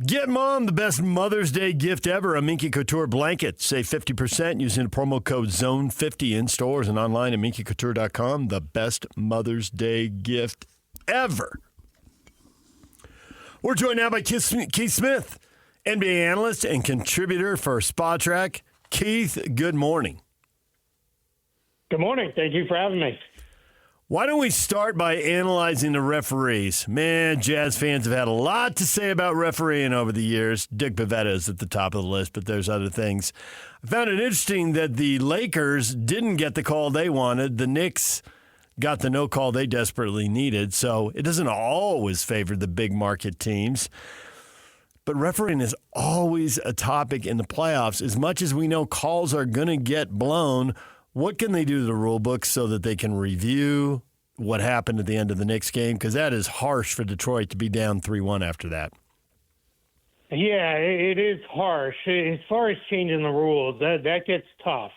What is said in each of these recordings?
Get Mom the best Mother's Day gift ever, a Minky Couture blanket. Save 50% using the promo code ZONE50 in stores and online at minkycouture.com. The best Mother's Day gift ever. We're joined now by Keith Smith, NBA analyst and contributor for Spotrac. Keith, good morning. Good morning. Thank you for having me. Why don't we start by analyzing the referees? Man, Jazz fans have had a lot to say about refereeing over the years. Dick Pavetta is at the top of the list, but there's other things. I found it interesting that the Lakers didn't get the call they wanted. The Knicks got the no call they desperately needed. So it doesn't always favor the big market teams. But refereeing is always a topic in the playoffs. As much as we know calls are going to get blown, what can they do to the rule book so that they can review what happened at the end of the Knicks game? Because that is harsh for Detroit to be down 3-1 after that. Yeah, it is harsh. As far as changing the rules, that gets tough.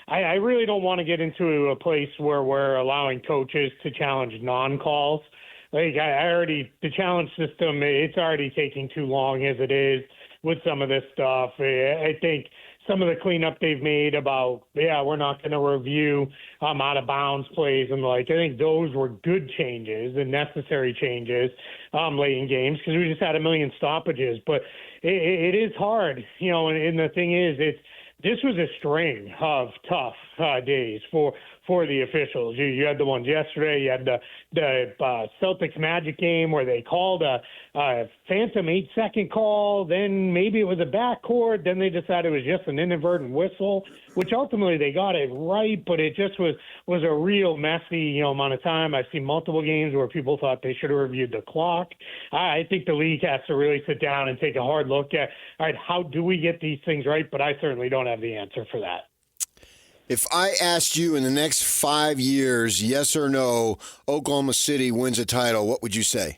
I really don't want to get into a place where we're allowing coaches to challenge non-calls. The challenge system, it's already taking too long as it is with some of this stuff. I think some of the cleanup they've made about, we're not going to review out of bounds plays and I think those were good changes and necessary changes late in games because we just had a million stoppages. But it is hard, and the thing is, this was a string of tough days for the officials. You had the ones yesterday. You had the Celtics Magic game where they called a phantom 8-second call. Then maybe it was a backcourt. Then they decided it was just an inadvertent whistle, which ultimately they got it right. But it just was a real messy amount of time. I've seen multiple games where people thought they should have reviewed the clock. I think the league has to really sit down and take a hard look at, all right, how do we get these things right? But I certainly don't have the answer for that. If I asked you in the next 5 years, yes or no, Oklahoma City wins a title, what would you say?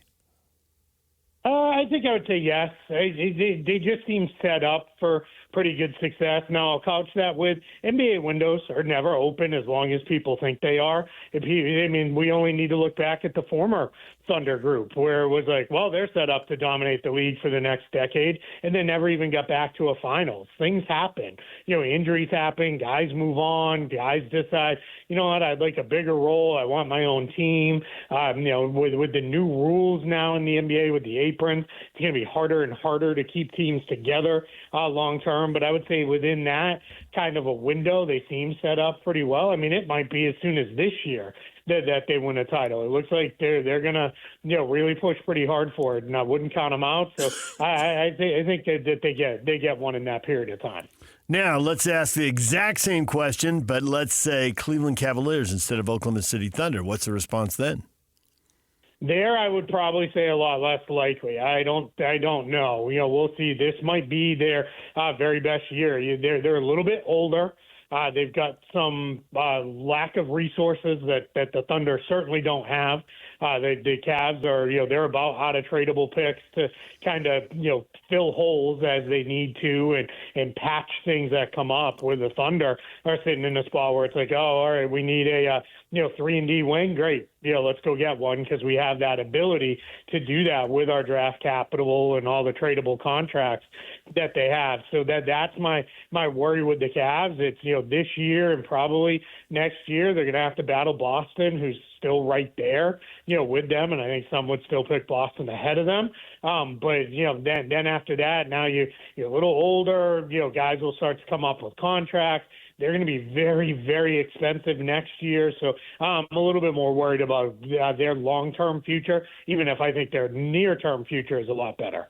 I think I would say yes. They just seem set up for pretty good success. Now, I'll couch that with NBA windows are never open as long as people think they are. We only need to look back at the former Thunder group where it was they're set up to dominate the league for the next decade and then never even got back to a finals. Things happen. Injuries happen. Guys move on. Guys decide, you know what, I'd like a bigger role. I want my own team. With the new rules now in the NBA with the aprons, it's going to be harder and harder to keep teams together long term. But I would say within that kind of a window, they seem set up pretty well. It might be as soon as this year that they win a title. It looks like they're going to really push pretty hard for it, and I wouldn't count them out. So I think that they get one in that period of time. Now, let's ask the exact same question, but let's say Cleveland Cavaliers instead of Oklahoma City Thunder. What's the response then? There, I would probably say a lot less likely. I don't know. We'll see. This might be their very best year. They're a little bit older. They've got some lack of resources that the Thunder certainly don't have. The Cavs are, they're about out of tradable picks to kind of, fill holes as they need to and patch things that come up where the Thunder are sitting in a spot where it's all right, we need a 3-and-D wing. Great. Let's go get one because we have that ability to do that with our draft capital and all the tradable contracts that they have. So that's my worry with the Cavs. It's, this year and probably next year they're going to have to battle Boston, who's still right there, with them. And I think some would still pick Boston ahead of them. But then after that, now you're a little older, guys will start to come up with contracts. They're going to be very, very expensive next year. So I'm a little bit more worried about their long-term future, even if I think their near-term future is a lot better.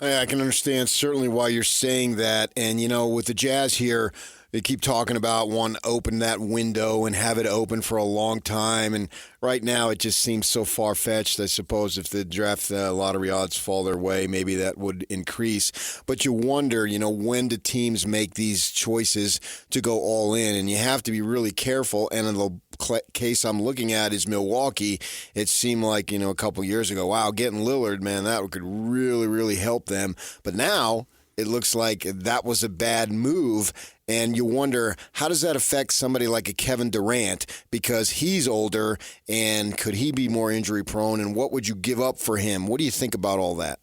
I can understand certainly why you're saying that. And, with the Jazz here, they keep talking about wanting to open that window and have it open for a long time. And right now it just seems so far-fetched. I suppose if the draft lottery odds fall their way, maybe that would increase. But you wonder, when do teams make these choices to go all in? And you have to be really careful. And in the case I'm looking at is Milwaukee. It seemed like, a couple years ago, wow, getting Lillard, man, that could really, really help them. But now it looks like that was a bad move. And you wonder, how does that affect somebody like a Kevin Durant? Because he's older, and could he be more injury prone? And what would you give up for him? What do you think about all that?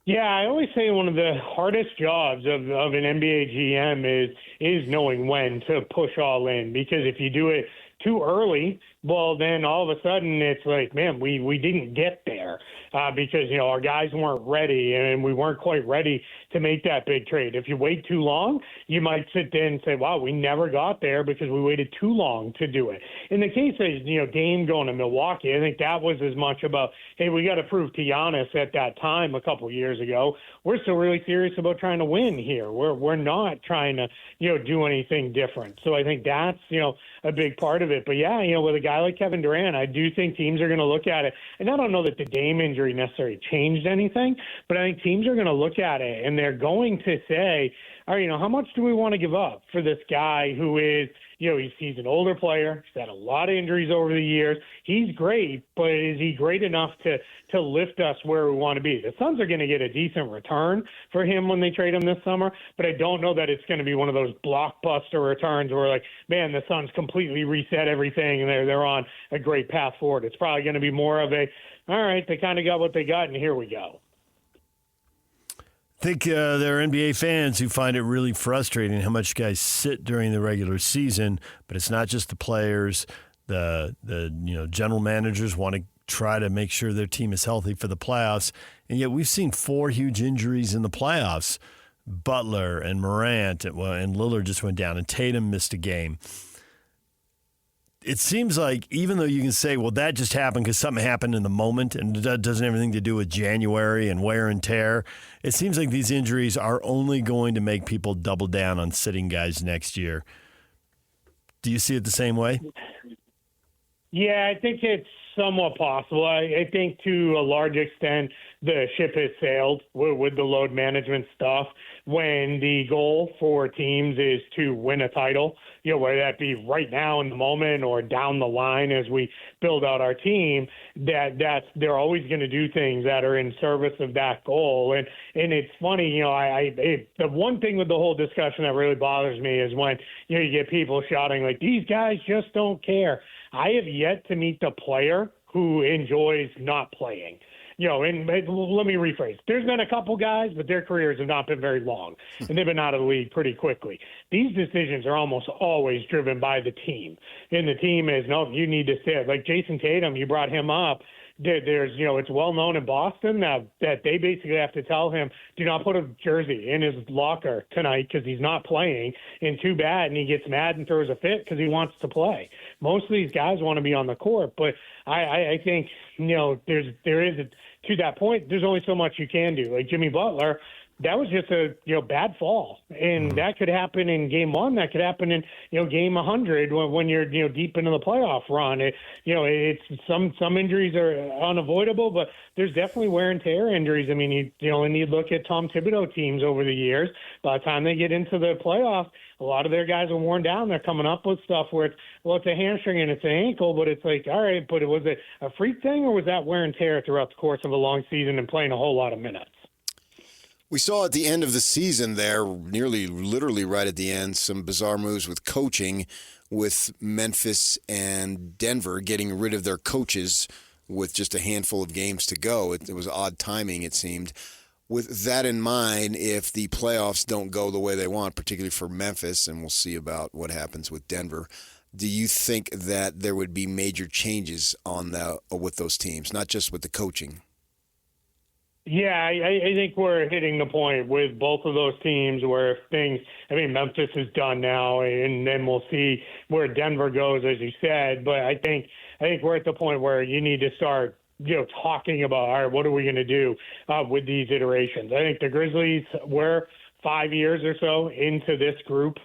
Yeah, I always say one of the hardest jobs of an NBA GM is knowing when to push all in, because if you do it too early, well, then all of a sudden it's like, man, we didn't get there because, our guys weren't ready and we weren't quite ready to make that big trade. If you wait too long, you might sit there and say, wow, we never got there because we waited too long to do it. In the case of, Dame going to Milwaukee, I think that was as much about, hey, we got to prove to Giannis at that time a couple of years ago, we're still really serious about trying to win here. We're not trying to, do anything different. So I think that's, a big part of it. But yeah, with a guy like Kevin Durant, I do think teams are going to look at it. And I don't know that the Dame injury necessarily changed anything, but I think teams are going to look at it and they're going to say, all right, how much do we want to give up for this guy who is, he's an older player. He's had a lot of injuries over the years. He's great, but is he great enough to lift us where we want to be? The Suns are going to get a decent return for him when they trade him this summer, but I don't know that it's going to be one of those blockbuster returns where, like, man, the Suns completely reset everything and they're on a great path forward. It's probably going to be more of a, all right, they kind of got what they got, and here we go. I think there are NBA fans who find it really frustrating how much guys sit during the regular season, but it's not just the players. The general managers want to try to make sure their team is healthy for the playoffs, and yet we've seen 4 huge injuries in the playoffs. Butler and Morant and Lillard just went down, and Tatum missed a game. It seems like even though you can say, well, that just happened because something happened in the moment and that doesn't have anything to do with January and wear and tear, it seems like these injuries are only going to make people double down on sitting guys next year. Do you see it the same way? Yeah, I think it's somewhat possible. I think to a large extent the ship has sailed with the load management stuff when the goal for teams is to win a title, whether that be right now in the moment or down the line as we build out our team, that's they're always going to do things that are in service of that goal. And it's funny, the one thing with the whole discussion that really bothers me is when, you get people shouting like, these guys just don't care. I have yet to meet the player who enjoys not playing. And let me rephrase. There's been a couple guys, but their careers have not been very long, and they've been out of the league pretty quickly. These decisions are almost always driven by the team, and the team is, no, you need to sit. Like Jason Tatum, you brought him up. There's, it's well known in Boston that they basically have to tell him, do not put a jersey in his locker tonight because he's not playing, and too bad, and he gets mad and throws a fit because he wants to play. Most of these guys want to be on the court, but I think, there is to that point, there's only so much you can do. Like Jimmy Butler, that was just a bad fall, and that could happen in game 1. That could happen in game 100 when you're deep into the playoff run. It's some injuries are unavoidable, but there's definitely wear and tear injuries. I mean, you look at Tom Thibodeau teams over the years. By the time they get into the playoffs, a lot of their guys are worn down. They're coming up with stuff where it's a hamstring and it's an ankle, but it's like, all right, but was it a freak thing or was that wear and tear throughout the course of a long season and playing a whole lot of minutes? We saw at the end of the season there, nearly literally right at the end, some bizarre moves with coaching with Memphis and Denver getting rid of their coaches with just a handful of games to go. It was odd timing, it seemed. With that in mind, if the playoffs don't go the way they want, particularly for Memphis, and we'll see about what happens with Denver, do you think that there would be major changes with those teams, not just with the coaching? Yeah, I think we're hitting the point with both of those teams where Memphis is done now, and then we'll see where Denver goes, as you said. But I think we're at the point where you need to start talking about, all right, what are we going to do with these iterations? I think the Grizzlies were 5 years or so into this group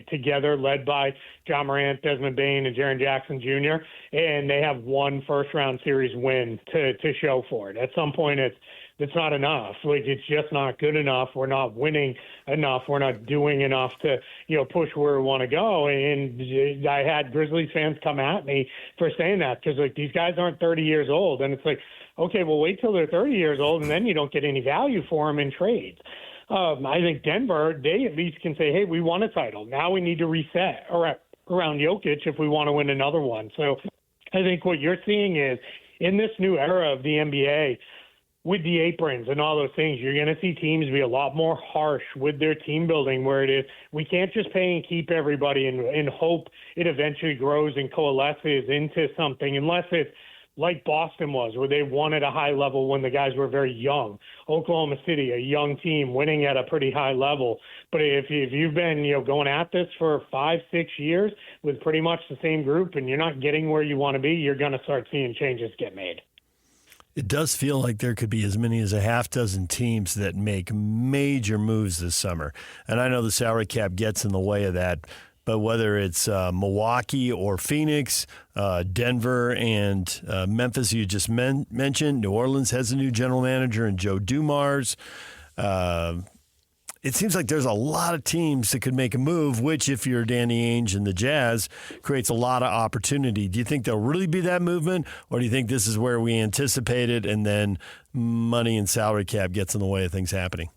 together, led by John Morant, Desmond Bane, and Jaren Jackson Jr., and they have one first-round series win to show for it. At some point, it's not enough. Like, it's just not good enough. We're not winning enough. We're not doing enough to, push where we want to go. And I had Grizzlies fans come at me for saying that because, like, these guys aren't 30 years old. And it's like, okay, well, wait till they're 30 years old, and then you don't get any value for them in trades. I think Denver, they at least can say, hey, we won a title. Now we need to reset around Jokic if we want to win another one. So I think what you're seeing is in this new era of the NBA, with the aprons and all those things, you're going to see teams be a lot more harsh with their team building, where it is we can't just pay and keep everybody and hope it eventually grows and coalesces into something, unless it's like Boston was, where they won at a high level when the guys were very young. Oklahoma City, a young team winning at a pretty high level. But if you've been going at this for 5-6 years with pretty much the same group and you're not getting where you want to be, you're going to start seeing changes get made. It does feel like there could be as many as a half dozen teams that make major moves this summer. And I know the salary cap gets in the way of that, but whether it's Milwaukee or Phoenix, Denver and Memphis, you just mentioned, New Orleans has a new general manager in Joe Dumars. It seems like there's a lot of teams that could make a move, which, if you're Danny Ainge and the Jazz, creates a lot of opportunity. Do you think there'll really be that movement, or do you think this is where we anticipate it and then money and salary cap gets in the way of things happening?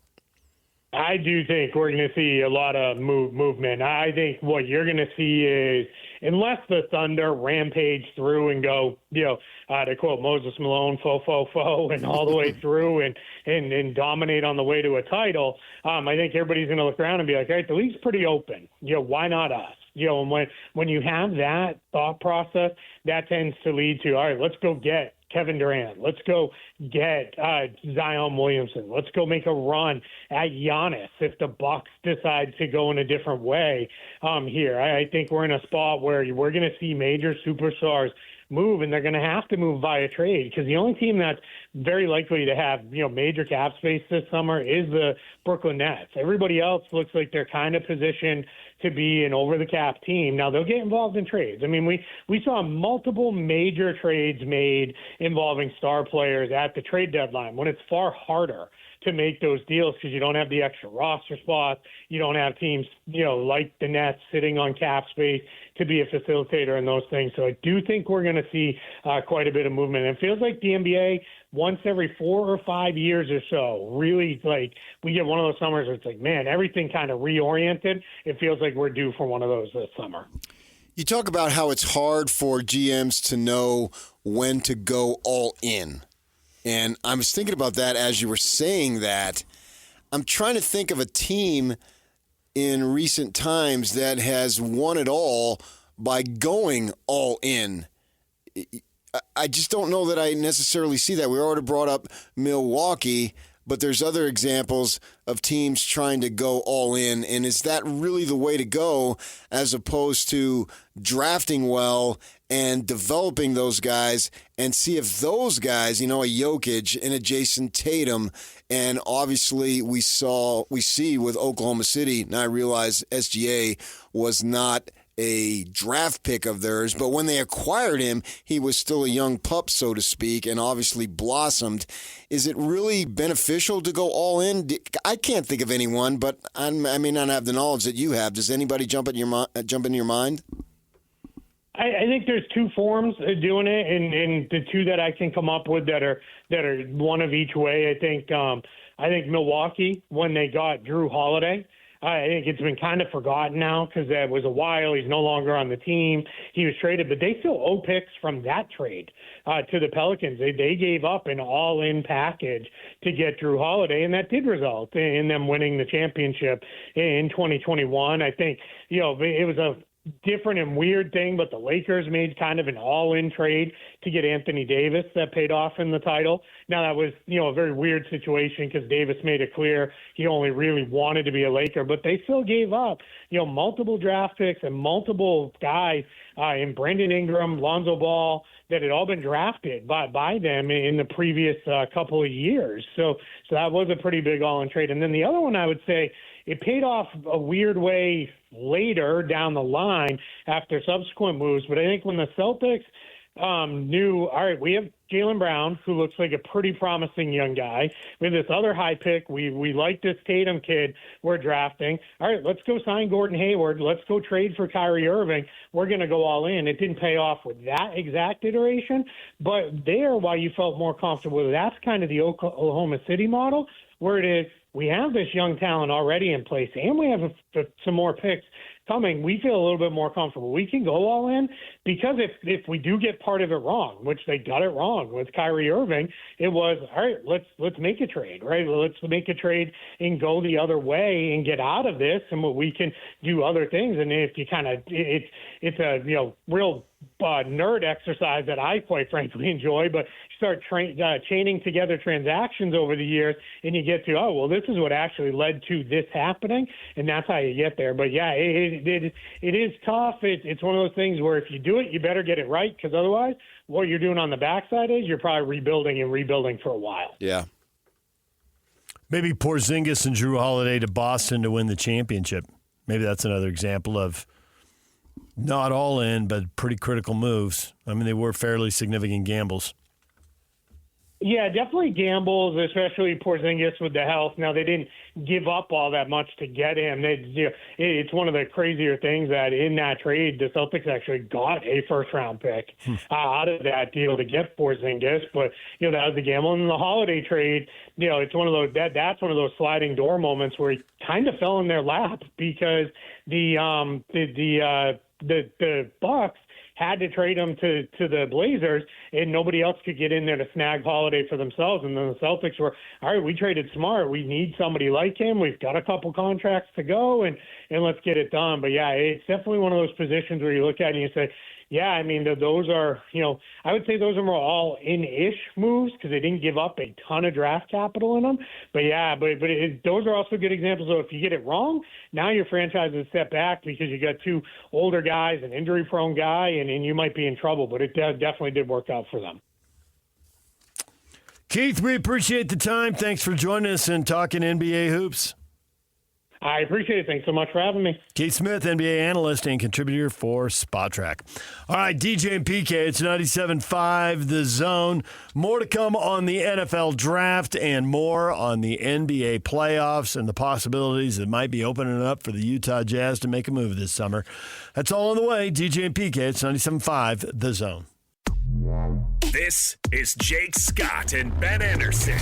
I do think we're going to see a lot of movement. I think what you're going to see is, unless the Thunder rampage through and go, to quote Moses Malone, fo, and all the way through and dominate on the way to a title, I think everybody's going to look around and be like, all right, the league's pretty open. Why not us? And when you have that thought process, that tends to lead to, all right, let's go get Kevin Durant. Let's go get Zion Williamson. Let's go make a run at Giannis if the Bucks decide to go in a different way here. I think we're in a spot where we're going to see major superstars move, and they're going to have to move via trade, because the only team that's very likely to have major cap space this summer is the Brooklyn Nets. Everybody else looks like they're kind of positioned to be an over-the-cap team. Now, they'll get involved in trades. I mean, we saw multiple major trades made involving star players at the trade deadline, when it's far harder to make those deals because you don't have the extra roster spots. You don't have teams, like the Nets sitting on cap space to be a facilitator in those things. So I do think we're going to see quite a bit of movement. And it feels like the NBA, once every 4 or 5 years or so, really, like, we get one of those summers where it's like, man, everything kind of reoriented. It feels like we're due for one of those this summer. You talk about how it's hard for GMs to know when to go all in. And I was thinking about that as you were saying that. I'm trying to think of a team in recent times that has won it all by going all in. I just don't know that I necessarily see that. We already brought up Milwaukee, but there's other examples of teams trying to go all in. And is that really the way to go, as opposed to drafting well and developing those guys and see if those guys, a Jokic and a Jason Tatum, and obviously we see with Oklahoma City, now I realize SGA was not a draft pick of theirs, but when they acquired him, he was still a young pup, so to speak, and obviously blossomed. Is it really beneficial to go all in? I can't think of anyone, but I may not have the knowledge that you have. Does anybody jump into your mind? I think there's two forms of doing it, and the two that I can come up with that are one of each way. I think Milwaukee, when they got Drew Holiday, I think it's been kind of forgotten now because that was a while. He's no longer on the team. He was traded, but they still owe picks from that trade to the Pelicans. They gave up an all-in package to get Drew Holiday, and that did result in them winning the championship in 2021. I think, it was a different and weird thing, but the Lakers made kind of an all-in trade to get Anthony Davis that paid off in the title. Now, that was, a very weird situation because Davis made it clear he only really wanted to be a Laker, but they still gave up, multiple draft picks and multiple guys in Brandon Ingram, Lonzo Ball, that had all been drafted by them in the previous couple of years. So that was a pretty big all-in trade. And then the other one, I would say, it paid off a weird way later down the line after subsequent moves. But I think when the Celtics knew, all right, we have Jaylen Brown, who looks like a pretty promising young guy. We have this other high pick. We like this Tatum kid we're drafting. All right, let's go sign Gordon Hayward. Let's go trade for Kyrie Irving. We're going to go all in. It didn't pay off with that exact iteration, but there, why you felt more comfortable with, that's kind of the Oklahoma City model, where it is, we have this young talent already in place, and we have some more picks coming, we feel a little bit more comfortable. We can go all in because if we do get part of it wrong, which they got it wrong with Kyrie Irving, it was, all right, let's make a trade, right? Let's make a trade and go the other way and get out of this, and we can do other things. And if you kind of, it's a real nerd exercise that I quite frankly enjoy, but start chaining together transactions over the years, and you get to, oh, well, this is what actually led to this happening, and that's how you get there. But yeah, it is tough. It's one of those things where if you do it, you better get it right, because otherwise what you're doing on the backside is you're probably rebuilding for a while. Yeah. Maybe Porzingis and Drew Holiday to Boston to win the championship. Maybe that's another example of not all in, but pretty critical moves. I mean, they were fairly significant gambles. Yeah, definitely gambles, especially Porzingis with the health. Now, they didn't give up all that much to get him. It's one of the crazier things that in that trade, the Celtics actually got a first-round pick out of that deal to get Porzingis. But, that was the gamble. And the Holiday trade, it's one of those that's one of those sliding door moments where he kind of fell in their lap because the Bucks had to trade him to the Blazers, and nobody else could get in there to snag Holiday for themselves. And then the Celtics were, all right, we traded smart. We need somebody like him. We've got a couple contracts to go, and let's get it done. But, yeah, it's definitely one of those positions where you look at it and you say, yeah, I mean, those are, I would say those are more all in-ish moves because they didn't give up a ton of draft capital in them. But, yeah, those are also good examples. So if you get it wrong, now your franchise is set back because you got two older guys, an injury-prone guy, and you might be in trouble. But it definitely did work out for them. Keith, we appreciate the time. Thanks for joining us and talking NBA hoops. I appreciate it. Thanks so much for having me. Keith Smith, NBA analyst and contributor for Spotrac. All right, DJ and PK, it's 97.5 The Zone. More to come on the NFL draft and more on the NBA playoffs and the possibilities that might be opening up for the Utah Jazz to make a move this summer. That's all on the way. DJ and PK, it's 97.5 The Zone. This is Jake Scott and Ben Anderson.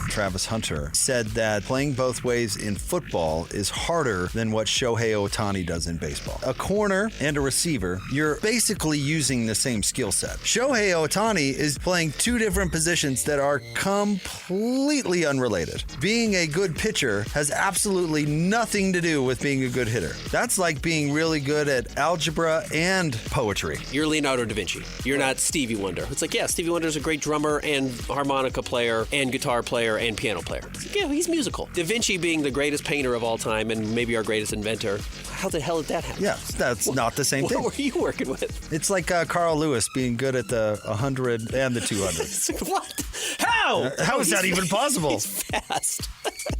Travis Hunter said that playing both ways in football is harder than what Shohei Ohtani does in baseball. A corner and a receiver, you're basically using the same skill set. Shohei Ohtani is playing two different positions that are completely unrelated. Being a good pitcher has absolutely nothing to do with being a good hitter. That's like being really good at algebra and poetry. You're Leonardo da Vinci. You're not Stevie Wonder. It's like, yeah, Stevie Wonder's a great drummer and harmonica player and guitar player and piano player. Yeah, he's musical. Da Vinci being the greatest painter of all time and maybe our greatest inventor. How the hell did that happen? Yeah, that's not the same thing. What were you working with? It's like Carl Lewis being good at the 100 and the 200. What? How? How is that even possible? He's fast.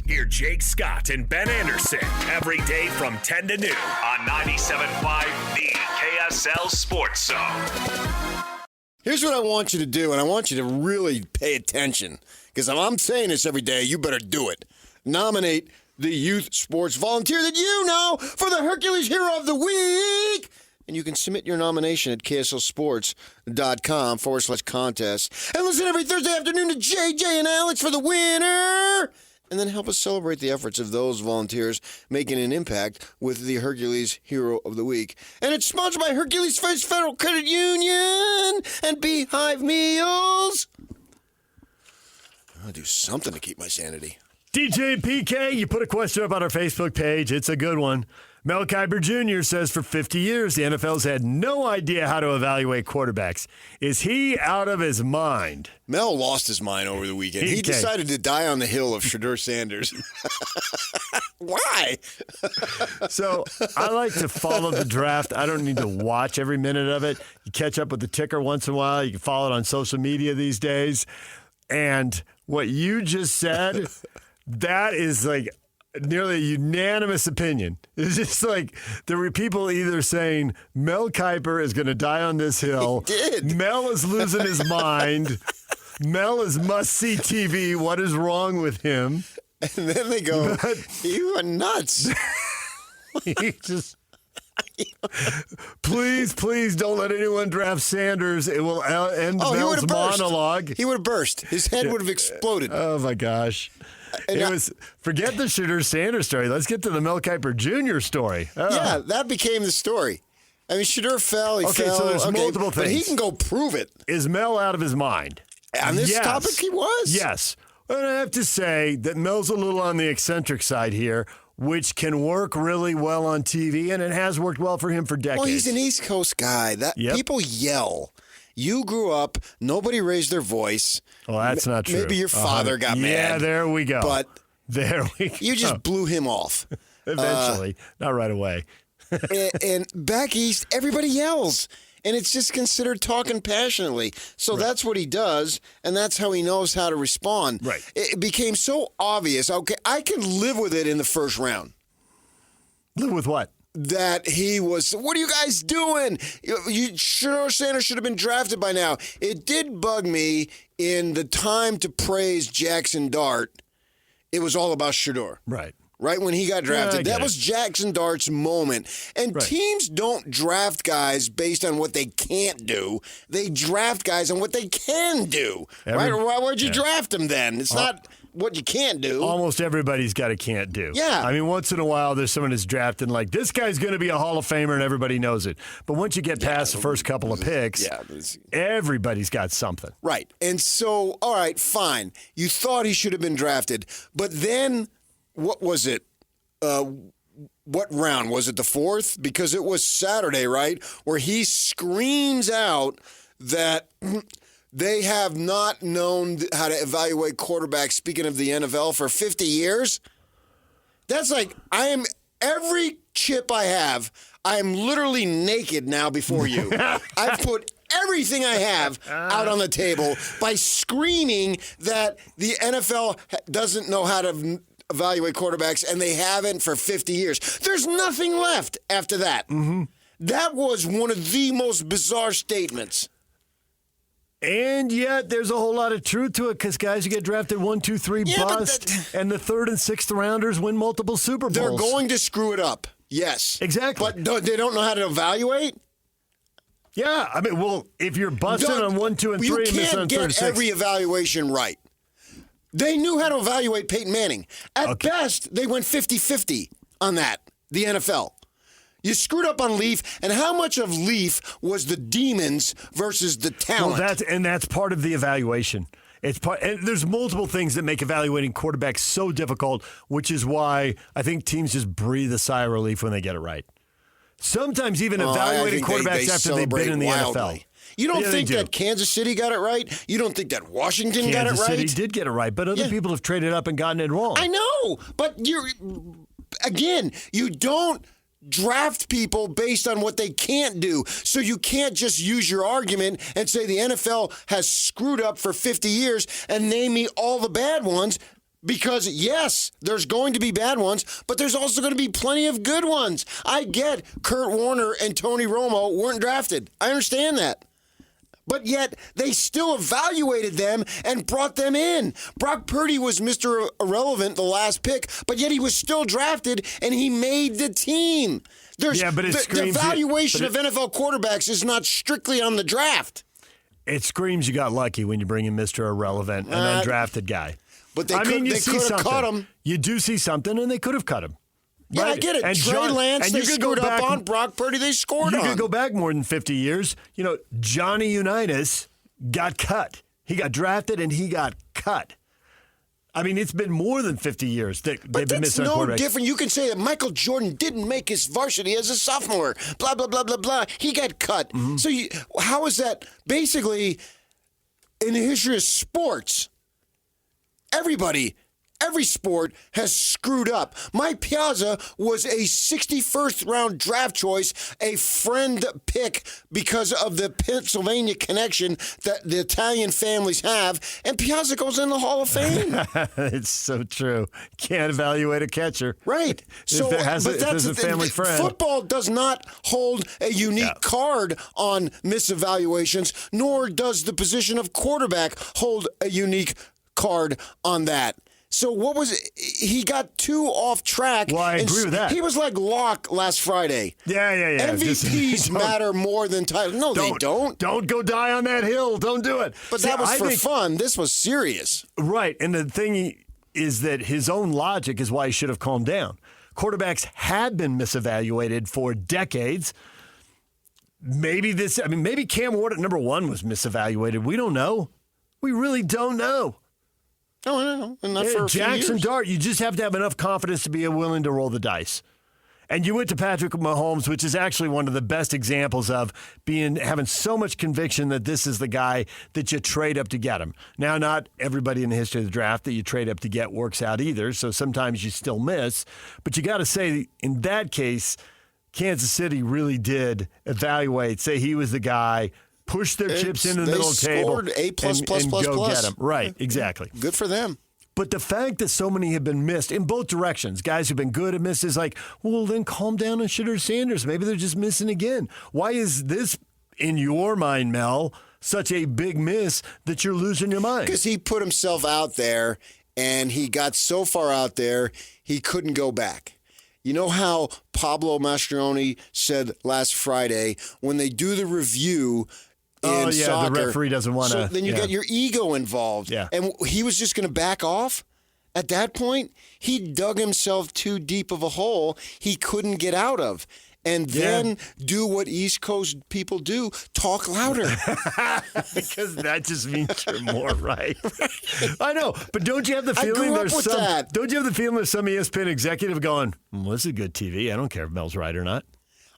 Hear Jake Scott and Ben Anderson every day from 10 to noon on 97.5 The KSL Sports Zone. Here's what I want you to do, and I want you to really pay attention, because I'm saying this every day. You better do it. Nominate the youth sports volunteer that you know for the Hercules Hero of the Week. And you can submit your nomination at kslsports.com/contest. And listen every Thursday afternoon to JJ and Alex for the winner. And then help us celebrate the efforts of those volunteers making an impact with the Hercules Hero of the Week. And it's sponsored by Hercules First Federal Credit Union and Beehive Meals. I'll do something to keep my sanity. DJ PK, you put a question up on our Facebook page. It's a good one. Mel Kiper Jr. says for 50 years, the NFL's had no idea how to evaluate quarterbacks. Is he out of his mind? Mel lost his mind over the weekend. He decided to die on the hill of Shedeur Sanders. Why? So I like to follow the draft. I don't need to watch every minute of it. You catch up with the ticker once in a while. You can follow it on social media these days. And what you just said, that is like nearly a unanimous opinion. It's just like there were people either saying Mel Kiper is going to die on this hill. He did. Mel is losing his mind. Mel is must-see TV. What is wrong with him? And then they go, you are nuts. He just... Please don't let anyone draft Sanders. It will end Mel's monologue. He would have burst. His head would have exploded. Oh, my gosh. Forget the Shedeur Sanders story. Let's get to the Mel Kiper Jr. story. Yeah, that became the story. I mean, Shedeur fell. He fell. So there's multiple things. But he can go prove it. Is Mel out of his mind? On this topic, he was. Yes. And I have to say that Mel's a little on the eccentric side here, which can work really well on TV, and it has worked well for him for decades. Well, he's an East Coast guy. People yell. You grew up, nobody raised their voice. Well, that's not true. Maybe your father got mad. Yeah, there we go. But there we go. You just blew him off. Eventually, not right away. and back east, everybody yells. And it's just considered talking passionately. So that's what he does, and that's how he knows how to respond. Right. It became so obvious. Okay, I can live with it in the first round. Live with what? That he was, what are you guys doing? Shedeur Sanders should have been drafted by now. It did bug me in the time to praise Jackson Dart. It was all about Shedeur. Right when he got drafted. That was Jackson Dart's moment. And teams don't draft guys based on what they can't do. They draft guys on what they can do. Right? Why'd you draft him then? It's not what you can't do. Almost everybody's got a can't do. Yeah. I mean, once in a while, there's someone who's drafted like, this guy's going to be a Hall of Famer, and everybody knows it. But once you get past the first couple of picks, everybody's got something. Right. And so, all right, fine. You thought he should have been drafted. But then, what was it? What round? Was it the fourth? Because it was Saturday, right? Where he screams out that they have not known how to evaluate quarterbacks, speaking of the NFL, for 50 years. That's like, every chip I have, I am literally naked now before you. I've put everything I have out on the table by screaming that the NFL doesn't know how to evaluate quarterbacks, and they haven't for 50 years. There's nothing left after that. Mm-hmm. That was one of the most bizarre statements. And yet, there's a whole lot of truth to it because guys who get drafted 1, 2, 3 bust, and the third and sixth rounders win multiple Super Bowls. They're going to screw it up. Yes. Exactly. But they don't know how to evaluate? Yeah. I mean, well, if you're busting on 1, 2, and 3 and missing on 3 and 6. You can't get every evaluation right. They knew how to evaluate Peyton Manning. At best, they went 50-50 on that, the NFL. You screwed up on Leaf, and how much of Leaf was the demons versus the talent? Well, that's part of the evaluation. And there's multiple things that make evaluating quarterbacks so difficult, which is why I think teams just breathe a sigh of relief when they get it right. Sometimes even evaluating quarterbacks after they've been in the NFL. You don't think that Kansas City got it right? You don't think that Washington got it right? Kansas City did get it right, but other people have traded up and gotten it wrong. I know, but you don't draft people based on what they can't do. So you can't just use your argument and say the NFL has screwed up for 50 years and name me all the bad ones. Because, yes, there's going to be bad ones, but there's also going to be plenty of good ones. I get Kurt Warner and Tony Romo weren't drafted. I understand that. But yet, they still evaluated them and brought them in. Brock Purdy was Mr. Irrelevant, the last pick, but yet he was still drafted and he made the team. The evaluation of NFL quarterbacks is not strictly on the draft. It screams you got lucky when you bring in Mr. Irrelevant, an undrafted guy. But they could have cut him. You do see something, and they could have cut him. Yeah, right? I get it. And Trey Lance, they screwed up on. Brock Purdy, they scored on. You could go back more than 50 years. You know, Johnny Unitas got cut. He got drafted, and he got cut. I mean, it's been more than 50 years that they've been missing on quarterbacks. But that's no different. You can say that Michael Jordan didn't make his varsity as a sophomore. Blah, blah, blah, blah, blah. He got cut. Mm-hmm. So how is that? Basically, in the history of sports, every sport has screwed up. Mike Piazza was a 61st round draft choice, a friend pick because of the Pennsylvania connection that the Italian families have, and Piazza goes in the Hall of Fame. It's so true. Can't evaluate a catcher. Right. So, if there's a family friend. Football does not hold a unique card on misevaluations, nor does the position of quarterback hold a unique card on that. So what was it? He got too off track. Well, I agree with that. He was like Locke last Friday. Yeah. MVPs matter more than titles. No, they don't. Don't go die on that hill. Don't do it. But that was for fun. This was serious. Right. And the thing is that his own logic is why he should have calmed down. Quarterbacks had been misevaluated for decades. Maybe Cam Ward at number 1 was misevaluated. We don't know. We really don't know. No, I don't know. Not for a few Jackson years. Dart, you just have to have enough confidence to be willing to roll the dice. And you went to Patrick Mahomes, which is actually one of the best examples of having so much conviction that this is the guy that you trade up to get him. Now, not everybody in the history of the draft that you trade up to get works out either, so sometimes you still miss. But you got to say, in that case, Kansas City really did evaluate, say he was the guy, push their chips into the middle of the table, and go get him. Right, exactly. Good for them. But the fact that so many have been missed in both directions, guys who've been good at misses, like, well, then calm down on Shedeur Sanders. Maybe they're just missing again. Why is this, in your mind, Mel, such a big miss that you're losing your mind? Because he put himself out there, and he got so far out there, he couldn't go back. You know how Pablo Mastroianni said last Friday, when they do the review in soccer, the referee doesn't want to. So then you get your ego involved. Yeah. And he was just going to back off. At that point, he dug himself too deep of a hole he couldn't get out of. And then do what East Coast people do, talk louder. Because that just means you're more right. I know, but don't you have the feeling Don't you have the feeling there's some ESPN executive going, well, this is good TV. I don't care if Mel's right or not.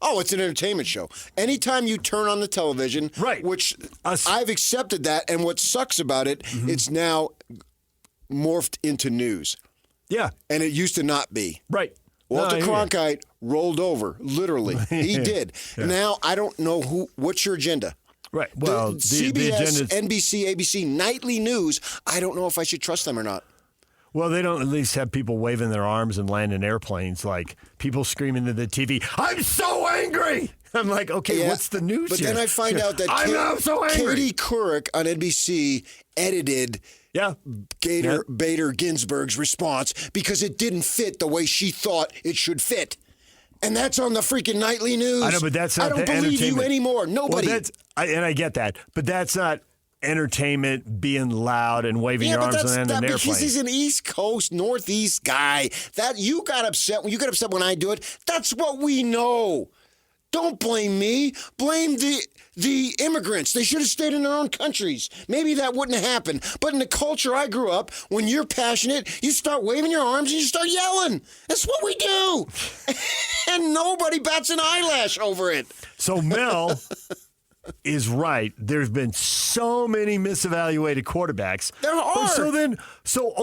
Oh, it's an entertainment show. Anytime you turn on the television, right? Which I've accepted that, and what sucks about it, it's now morphed into news. Yeah. And it used to not be. Right. Walter Cronkite rolled over, literally. He did. Yeah. Now, I don't know what's your agenda? Right. Well, the CBS, agenda... NBC, ABC, nightly news, I don't know if I should trust them or not. Well, they don't at least have people waving their arms and landing airplanes, like people screaming to the TV, I'm so angry! I'm like, okay, what's the news But here? then I find out that I'm so angry. Katie Couric on NBC edited Bader Ginsburg's response because it didn't fit the way she thought it should fit. And that's on the freaking nightly news. I know, but that's not I don't believe you anymore. Nobody. Well, and I get that, but that's not entertainment being loud and waving your arms and landing an airplane. Because he's an East Coast, Northeast guy. That you got upset when I do it. That's what we know. Don't blame me. Blame the immigrants. They should have stayed in their own countries. Maybe that wouldn't have happened. But in the culture I grew up, when you're passionate, you start waving your arms and you start yelling. That's what we do. And nobody bats an eyelash over it. So Mel is right. There's been so many misevaluated quarterbacks. There are.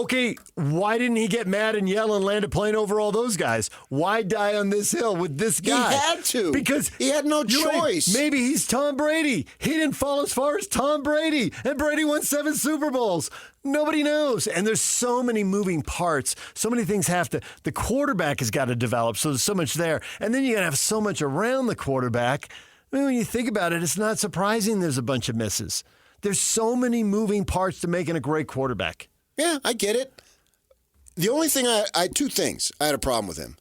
Okay, why didn't he get mad and yell and land a plane over all those guys? Why die on this hill with this guy? He had to. Because he had no choice. Right, maybe he's Tom Brady. He didn't fall as far as Tom Brady. And Brady won 7 Super Bowls. Nobody knows. And there's so many moving parts. So many things the quarterback has got to develop. So there's so much there. And then you got to have so much around the quarterback. I mean, when you think about it, it's not surprising there's a bunch of misses. There's so many moving parts to making a great quarterback. Yeah, I get it. The only thing two things I had a problem with him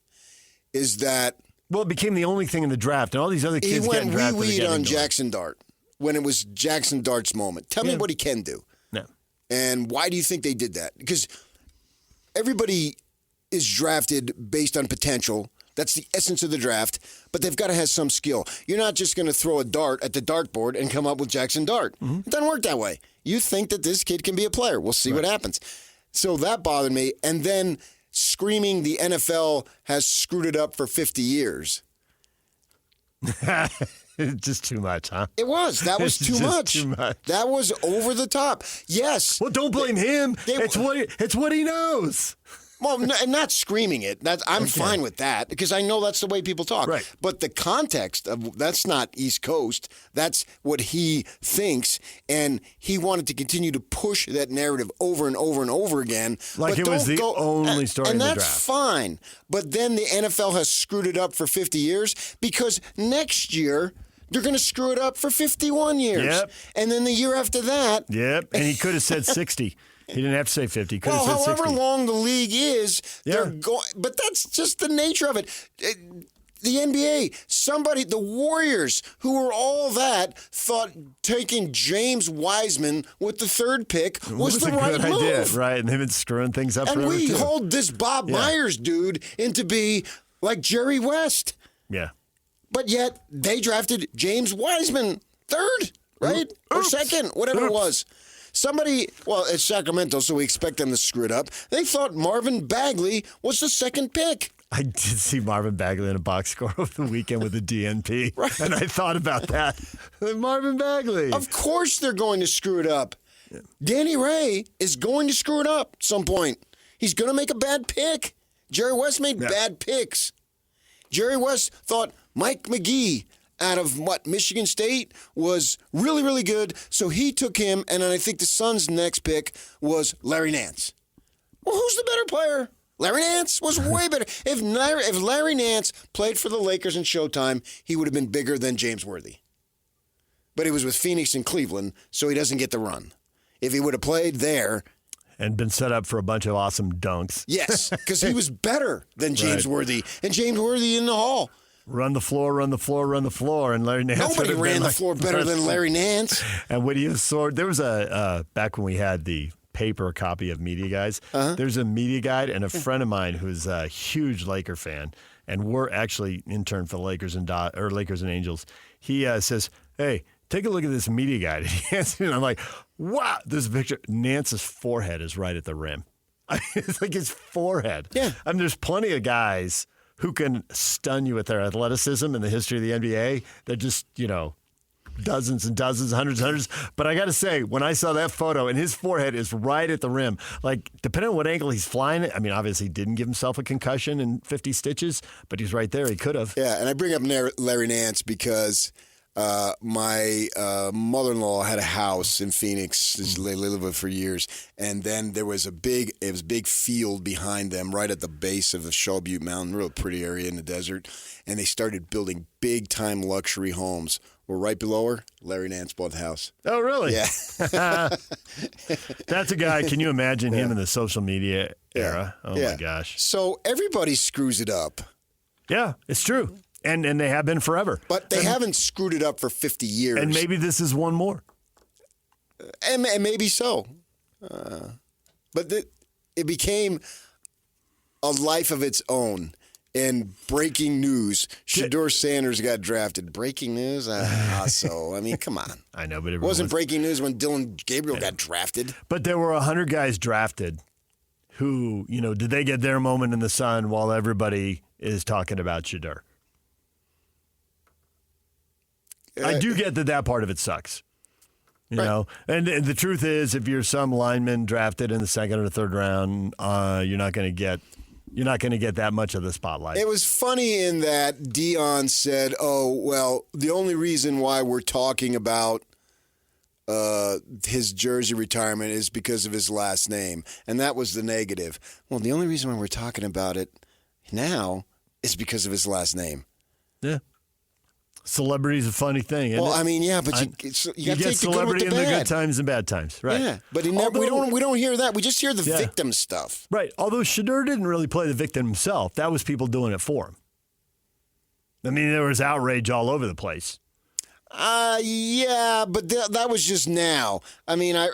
is that... Well, it became the only thing in the draft, and all these other kids getting drafted. He went wee-weed on Jackson Dart when it was Jackson Dart's moment. Tell me what he can do. No. And why do you think they did that? Because everybody is drafted based on potential. That's the essence of the draft, but they've got to have some skill. You're not just going to throw a dart at the dartboard and come up with Jackson Dart. Mm-hmm. It doesn't work that way. You think that this kid can be a player. We'll see what happens. So that bothered me. And then screaming the NFL has screwed it up for 50 years. Just too much, huh? It was. That was too much. That was over the top. Yes. Well, don't blame him. It's what he knows. Well, not screaming it. I'm fine with that because I know that's the way people talk. Right. But the context of that's not East Coast. That's what he thinks, and he wanted to continue to push that narrative over and over and over again. Like it was the only story in the draft. And that's fine. But then the NFL has screwed it up for 50 years because next year they're going to screw it up for 51 years. Yep. And then the year after that. Yep. And he could have said 60. He didn't have to say 50. Could have said however 60. long the league is, they're going. But that's just the nature of it. The NBA, the Warriors, who were all that, thought taking James Wiseman with the third pick was the right move. Idea, right? And they've been screwing things up forever, we too. hold this Bob Myers dude into be like Jerry West. Yeah. But yet, they drafted James Wiseman third, right? Or second, whatever it was. It's Sacramento, so we expect them to screw it up. They thought Marvin Bagley was the second pick. I did see Marvin Bagley in a box score over the weekend with the DNP, Right. and I thought about that. Marvin Bagley. Of course they're going to screw it up. Yeah. Danny Ray is going to screw it up at some point. He's going to make a bad pick. Jerry West made bad picks. Jerry West thought Mike McGee out of, Michigan State was really, really good, so he took him, and then I think the Suns' next pick was Larry Nance. Well, who's the better player? Larry Nance was way better. If Larry Nance played for the Lakers in Showtime, he would have been bigger than James Worthy. But he was with Phoenix and Cleveland, so he doesn't get the run. If he would have played there... And been set up for a bunch of awesome dunks. Yes, because he was better than James Worthy. And James Worthy in the hall. Run the floor, run the floor, run the floor. And Larry Nance... Nobody ran the floor better than Larry Nance. And when he was soared... There was back when we had the paper copy of Media Guides, there's a media guide, and a friend of mine who's a huge Laker fan, and we're actually intern for the Lakers and Angels. He says, "Hey, take a look at this media guide." And I'm like, "Wow!" This picture, Nance's forehead is right at the rim. It's like his forehead. Yeah. I mean, there's plenty of guys who can stun you with their athleticism in the history of the NBA. They're just, dozens and dozens, hundreds and hundreds. But I got to say, when I saw that photo, and his forehead is right at the rim, like, depending on what angle he's flying it, I mean, obviously he didn't give himself a concussion and 50 stitches, but he's right there. He could have. Yeah, and I bring up Larry Nance because my mother-in-law had a house in Phoenix. They lived with for years. And then there was a big field behind them right at the base of the Shaw Butte Mountain, real pretty area in the desert. And they started building big-time luxury homes. Well, right below her, Larry Nance bought the house. Oh, really? Yeah. That's a guy. Can you imagine him in the social media era? Oh, my gosh. So everybody screws it up. Yeah, it's true. And they have been forever. But they haven't screwed it up for 50 years. And maybe this is one more. And maybe so. But it became a life of its own. And breaking news, Shedeur Sanders got drafted. Breaking news? So, I mean, come on. I know, but it wasn't breaking news when Dylan Gabriel got drafted. But there were 100 guys drafted who, did they get their moment in the sun while everybody is talking about Shedeur? I do get that part of it sucks. You know, and the truth is, if you're some lineman drafted in the second or third round, you're not going to get that much of the spotlight. It was funny in that Deion said, "Oh, well, the only reason why we're talking about his jersey retirement is because of his last name," and that was the negative. Well, the only reason why we're talking about it now is because of his last name. Yeah. Celebrity's a funny thing, isn't it? I mean, yeah, but you got to take the good with the bad. in the good times and bad times, right? Yeah, but we don't hear that. We just hear the victim stuff. Right. Although Shedeur didn't really play the victim himself. That was people doing it for him. I mean, there was outrage all over the place. Yeah, but that was just now. I mean, I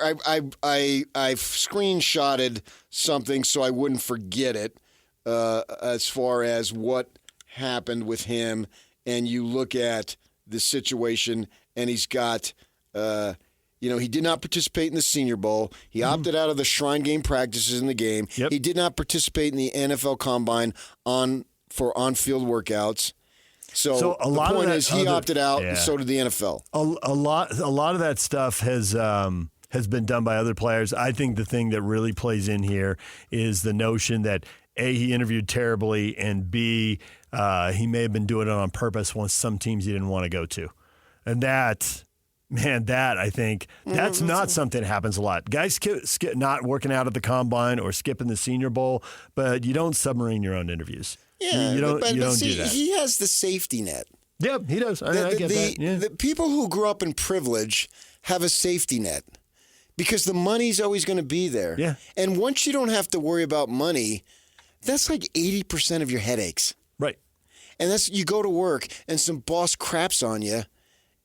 screenshotted something so I wouldn't forget it as far as what happened with him. And you look at the situation, and he's got, he did not participate in the Senior Bowl. He opted out of the Shrine Game practices in the game. Yep. He did not participate in the NFL Combine for on-field workouts. So a the lot point of that is he opted out, and so did the NFL. A lot of that stuff has been done by other players. I think the thing that really plays in here is the notion that A, he interviewed terribly, and B, he may have been doing it on purpose once some teams he didn't want to go to. And I think that's not something that happens a lot. Guys not working out at the Combine or skipping the Senior Bowl, but you don't submarine your own interviews. Yeah, you don't do that. He has the safety net. Yeah, he does. I get that. Yeah. The people who grew up in privilege have a safety net because the money's always going to be there. Yeah. And once you don't have to worry about money, that's like 80% of your headaches. Right. And you go to work and some boss craps on you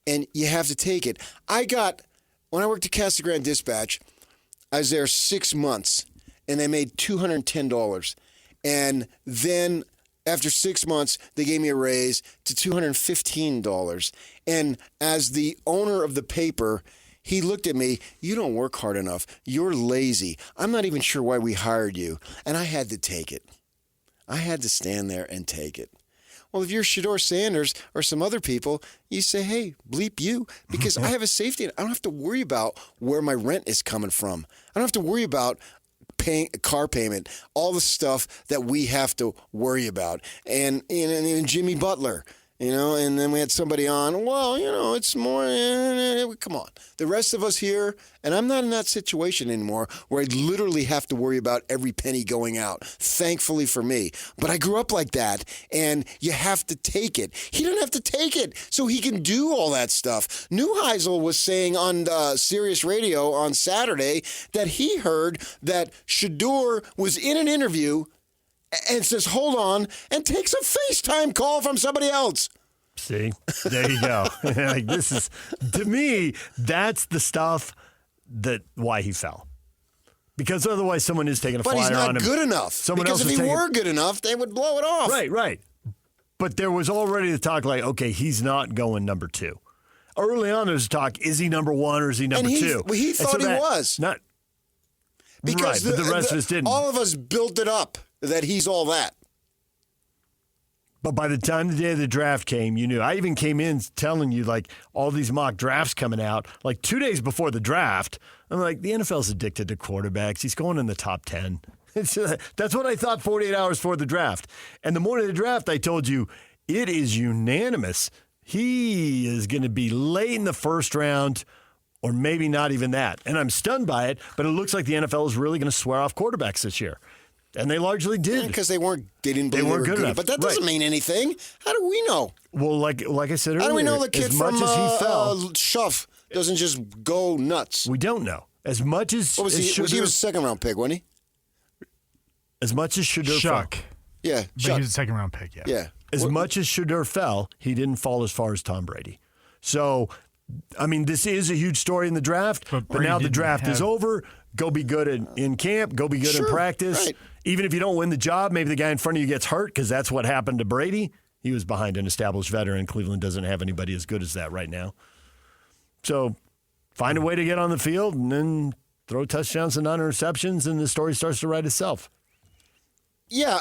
and you have to take it. When I worked at Casa Grande Dispatch, I was there 6 months and they made $210. And then after 6 months, they gave me a raise to $215. And as the owner of the paper, he looked at me, you don't work hard enough. You're lazy. I'm not even sure why we hired you. And I had to take it. I had to stand there and take it. Well, if you're Shedeur Sanders or some other people, you say, hey, bleep you, because I have a safety net. I don't have to worry about where my rent is coming from. I don't have to worry about paying a car payment, all the stuff that we have to worry about. And Jimmy Butler, and then we had somebody on, well, it's more, come on. The rest of us here, and I'm not in that situation anymore where I literally have to worry about every penny going out, thankfully for me. But I grew up like that, and you have to take it. He didn't have to take it, so he can do all that stuff. Neuheisel was saying on Sirius Radio on Saturday that he heard that Shedeur was in an interview and says, hold on, and takes a FaceTime call from somebody else. See, there you go. Like, this is, to me, that's the stuff why he fell. Because otherwise someone is taking a flyer on him. But he's not good enough. Because if he were good enough, they would blow it off. Right. But there was already the talk like, okay, he's not going number 2. Early on there was talk, is he number 1 or is he number 2? He thought he was. Because but the rest of us didn't. All of us built it up that he's all that. But by the time the day of the draft came, you knew. I even came in telling you, like, all these mock drafts coming out, like 2 days before the draft. I'm like, the NFL's addicted to quarterbacks. He's going in the top 10. That's what I thought 48 hours before the draft. And the morning of the draft, I told you, it is unanimous. He is going to be late in the first round, or maybe not even that. And I'm stunned by it, but it looks like the NFL is really going to swear off quarterbacks this year. And they largely did. Because they didn't believe they were good enough. But that doesn't mean anything. How do we know? Well, like I said earlier, how do we know the kid from Schuff doesn't just go nuts? We don't know. As much as what was he? He was a second-round pick, wasn't he? As much as Shedeur Shuck. fell. Yeah, but he was a second-round pick, yeah. As much as Shedeur fell, he didn't fall as far as Tom Brady. So, I mean, this is a huge story in the draft, but now the draft is over. Go be good in camp. Go be good in practice. Right. Even if you don't win the job, maybe the guy in front of you gets hurt because that's what happened to Brady. He was behind an established veteran. Cleveland doesn't have anybody as good as that right now. So find a way to get on the field and then throw touchdowns and non-interceptions, and the story starts to write itself. Yeah.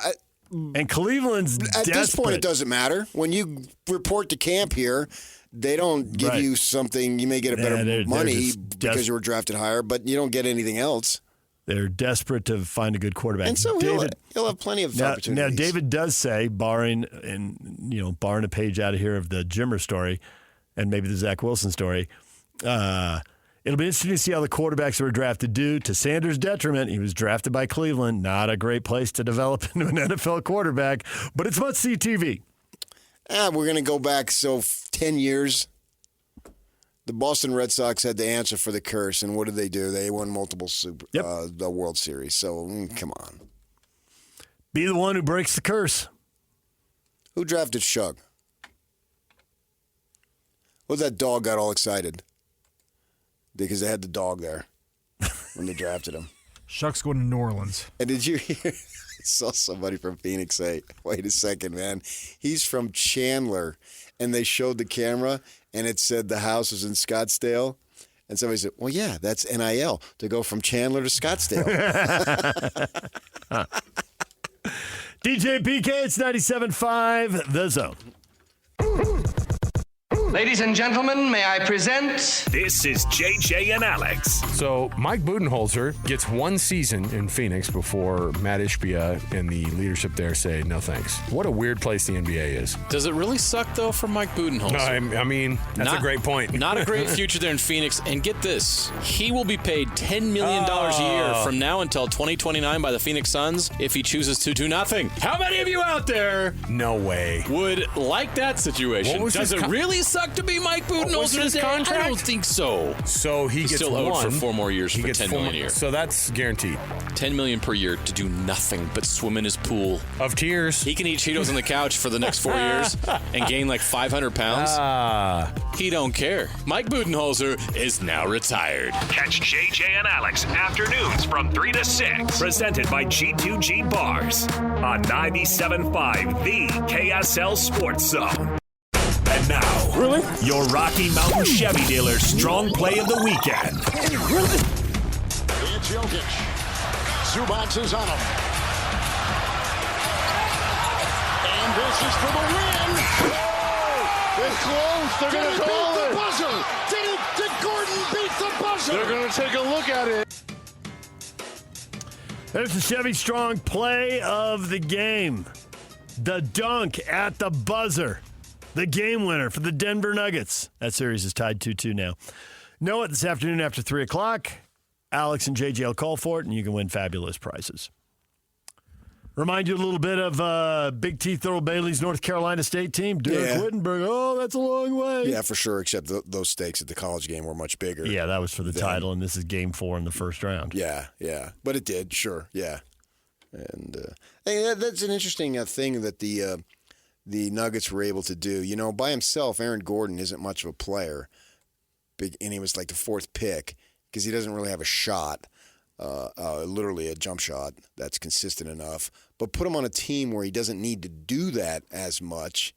And Cleveland's at this point, it doesn't matter. When you report to camp here, they don't give you something. You may get a better money because you were drafted higher, but you don't get anything else. They're desperate to find a good quarterback. And so he'll have plenty of opportunities. Now, David does say, barring a page out of here of the Jimmer story and maybe the Zach Wilson story, it'll be interesting to see how the quarterbacks who were drafted do. To Sanders' detriment, he was drafted by Cleveland. Not a great place to develop into an NFL quarterback, but it's must-see TV. We're going to go back 10 years. The Boston Red Sox had to answer for the curse, and what did they do? They won multiple the World Series. So, come on. Be the one who breaks the curse. Who drafted Shug? What was that dog got all excited? Because they had the dog there when they drafted him. Shuck's going to New Orleans. And did you hear? I saw somebody from Phoenix say, wait a second, man. He's from Chandler. And they showed the camera, and it said the house was in Scottsdale. And somebody said, well, yeah, that's NIL, to go from Chandler to Scottsdale. DJ PK, it's 97.5, The Zone. Ladies and gentlemen, may I present... This is JJ and Alex. So Mike Budenholzer gets one season in Phoenix before Matt Ishbia and the leadership there say no thanks. What a weird place the NBA is. Does it really suck, though, for Mike Budenholzer? I mean, that's a great point. Not a great future there in Phoenix. And get this, he will be paid $10 million a year from now until 2029 by the Phoenix Suns if he chooses to do nothing. How many of you out there No way. would like that situation? Does it really suck stuck to be Mike Budenholzer his today? contract? I don't think so. So he He's gets still owed one. for 4 more years He for gets $10 million a year. So that's guaranteed. $10 million per year to do nothing but swim in his pool Of tears. He can eat Cheetos on the couch for the next 4 years and gain like 500 pounds. He don't care. Mike Budenholzer is now retired. Catch JJ and Alex afternoons from 3 to 6. Presented by G2G Bars on 97.5 The KSL Sports Zone. And now, your Rocky Mountain Chevy dealer strong play of the weekend. It's Jokic. Zubats is on him. And this is for the win. It's close. They're going to call it. Buzzer. Did Gordon beat the buzzer? They're going to take a look at it. There's the Chevy Strong play of the game. The dunk at the buzzer. The game winner for the Denver Nuggets. That series is tied 2-2 now. Know it this afternoon after 3 o'clock. Alex and JJ will call for it, and you can win fabulous prizes. Remind you a little bit of Big T Thurl Bailey's North Carolina State team. Derek Wittenberg. Oh, that's a long way. Yeah, for sure, except those stakes at the college game were much bigger. Yeah, that was for the title, and this is game 4 in the first round. Yeah. But it did, sure, yeah. And that's an interesting thing that the Nuggets were able to do. You know, by himself, Aaron Gordon isn't much of a player, and he was like the 4th pick because he doesn't really have a shot, literally a jump shot that's consistent enough. But put him on a team where he doesn't need to do that as much,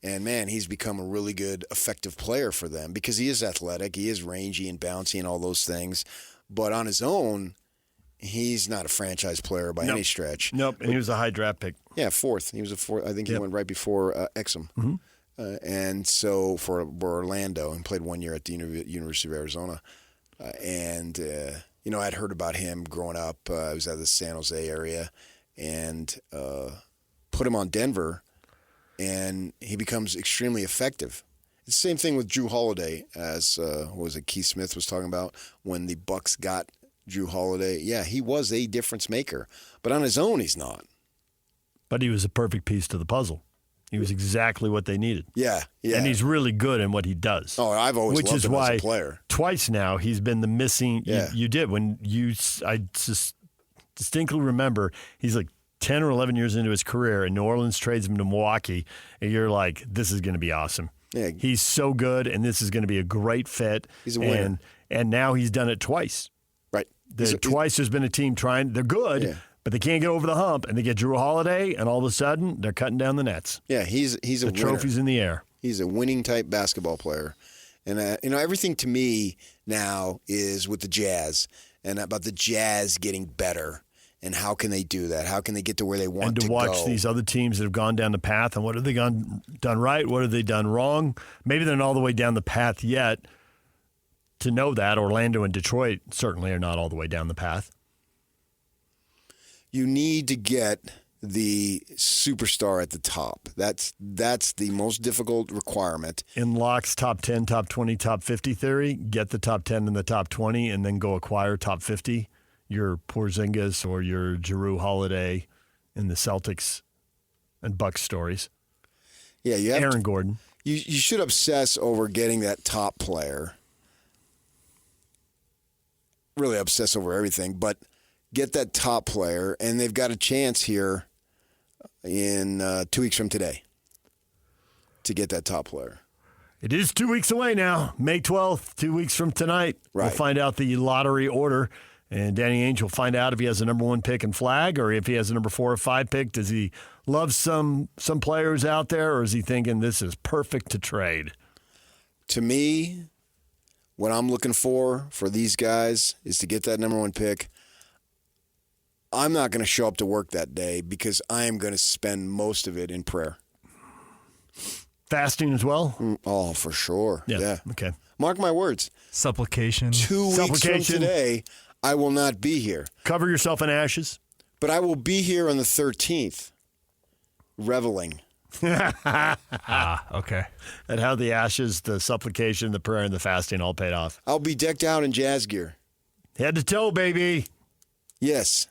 and, man, he's become a really good, effective player for them because he is athletic, he is rangy and bouncy and all those things. But on his own, he's not a franchise player by any stretch. Nope, and he was a high draft pick. Yeah, 4th. He was a 4th. I think he went right before Exum. Mm-hmm. And so for Orlando, and played 1 year at the University of Arizona. You know, I'd heard about him growing up. I was out of the San Jose area, and put him on Denver, and he becomes extremely effective. It's the same thing with Drew Holiday, as Keith Smith was talking about when the Bucks got Drew Holiday. Yeah, he was a difference maker, but on his own, he's not. But he was a perfect piece to the puzzle. He was exactly what they needed. Yeah. And he's really good in what he does. Oh, I've always loved him as a player. Twice now he's been the missing. Yeah. You did I just distinctly remember he's like 10 or 11 years into his career, and New Orleans trades him to Milwaukee, and you're like, this is going to be awesome. Yeah. He's so good, and this is going to be a great fit. He's a winner. And now he's done it twice. Right. Twice there's been a team trying. They're good. Yeah. But they can't get over the hump, and they get Drew Holiday, and all of a sudden they're cutting down the nets. Yeah, he's a winner. The trophy's in the air. He's a winning type basketball player, and everything to me now is with the Jazz and about the Jazz getting better. And how can they do that? How can they get to where they want to go? And to watch these other teams that have gone down the path, and what have they done right? What have they done wrong? Maybe they're not all the way down the path yet. To know that, Orlando and Detroit certainly are not all the way down the path. You need to get the superstar at the top. That's the most difficult requirement. In Locke's top 10, top 20, top 50 theory, get the top 10 and the top 20 and then go acquire top 50. Your Porzingis or your Jrue Holiday in the Celtics and Bucks stories. Yeah, you have Aaron Gordon. You should obsess over getting that top player. Really obsess over everything, but get that top player, and they've got a chance here in 2 weeks from today to get that top player. It is 2 weeks away now, May 12th, 2 weeks from tonight. Right. We'll find out the lottery order, and Danny Ainge will find out if he has a number 1 pick in flag or if he has a number 4 or 5 pick. Does he love some players out there, or is he thinking this is perfect to trade? To me, what I'm looking for these guys is to get that number 1 pick. I'm not going to show up to work that day because I am going to spend most of it in prayer. Fasting as well? Oh, for sure. Yeah. Okay. Mark my words. Supplication. 2 weeks from today, I will not be here. Cover yourself in ashes. But I will be here on the 13th, reveling. Okay. And how the ashes, the supplication, the prayer, and the fasting all paid off. I'll be decked out in jazz gear. Head to toe, baby. Yes.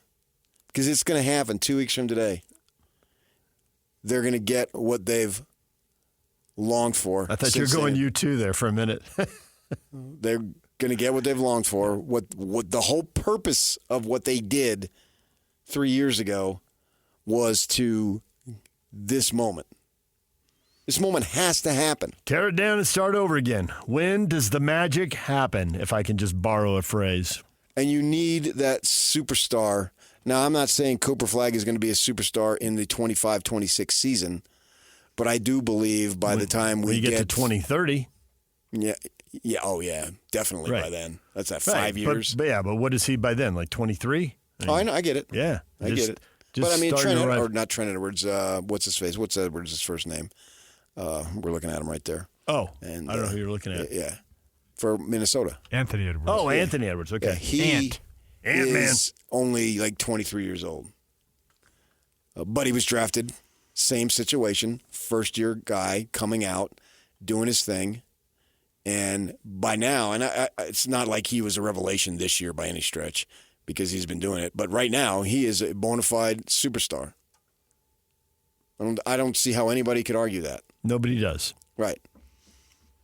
Because it's going to happen 2 weeks from today. They're going to get what they've longed for. I thought you were going U2 there for a minute. They're going to get what they've longed for. What the whole purpose of what they did 3 years ago was to this moment. This moment has to happen. Tear it down and start over again. When does the magic happen, if I can just borrow a phrase? And you need that superstar. Now, I'm not saying Cooper Flagg is going to be a superstar in the 25-26 season, but I do believe by the time we get to 2030. Yeah, oh yeah, definitely by then. That's 5 years. But what is he by then? Like 23? I know, I get it. Yeah, I get it. But I mean, not Trent Edwards. What's his face? What's Edwards' first name? We're looking at him right there. Oh, and I don't know who you're looking at. Yeah, for Minnesota. Anthony Edwards. Oh, Anthony Edwards. Okay. Yeah, he is only like 23 years old. But he was drafted. Same situation. First-year guy coming out, doing his thing. And by now, it's not like he was a revelation this year by any stretch because he's been doing it. But right now, he is a bona fide superstar. I don't see how anybody could argue that. Nobody does. Right.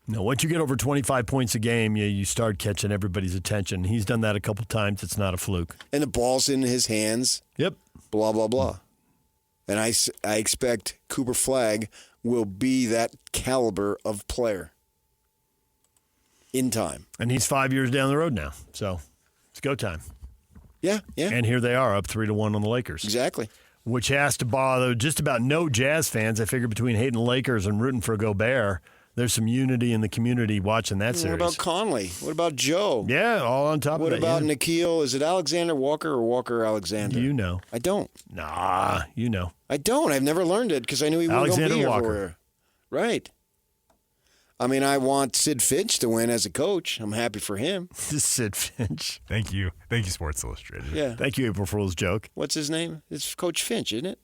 No, once you get over 25 points a game, you start catching everybody's attention. He's done that a couple times. It's not a fluke. And the ball's in his hands. Yep. Blah, blah, blah. And I expect Cooper Flagg will be that caliber of player in time. And he's 5 years down the road now. So it's go time. Yeah. And here they are up 3-1 on the Lakers. Exactly. Which has to bother just about no Jazz fans. I figure between hating the Lakers and rooting for Gobert, there's some unity in the community watching that series. What about Conley? What about Joe? Yeah, all on top of that. What about Nikhil? Is it Alexander Walker or Walker Alexander? You know. I don't. Nah, you know. I don't. I've never learned it because I knew he wasn't going to be here. Walker. Right. I mean, I want Sid Finch to win as a coach. I'm happy for him. Sid Finch. Thank you, Sports Illustrated. Yeah. Thank you, April Fool's joke. What's his name? It's Coach Finch, isn't it?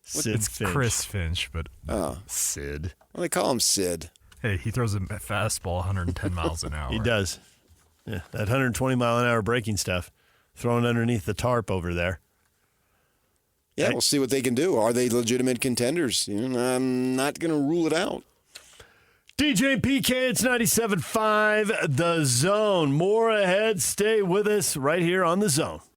Sid Finch. Chris Finch, but Sid. Well, they call him Sid. Hey, he throws a fastball 110 miles an hour. He does. Yeah, that 120-mile-an-hour breaking stuff, thrown underneath the tarp over there. Yeah, we'll see what they can do. Are they legitimate contenders? I'm not going to rule it out. DJ and PK, it's 97.5 The Zone. More ahead. Stay with us right here on The Zone.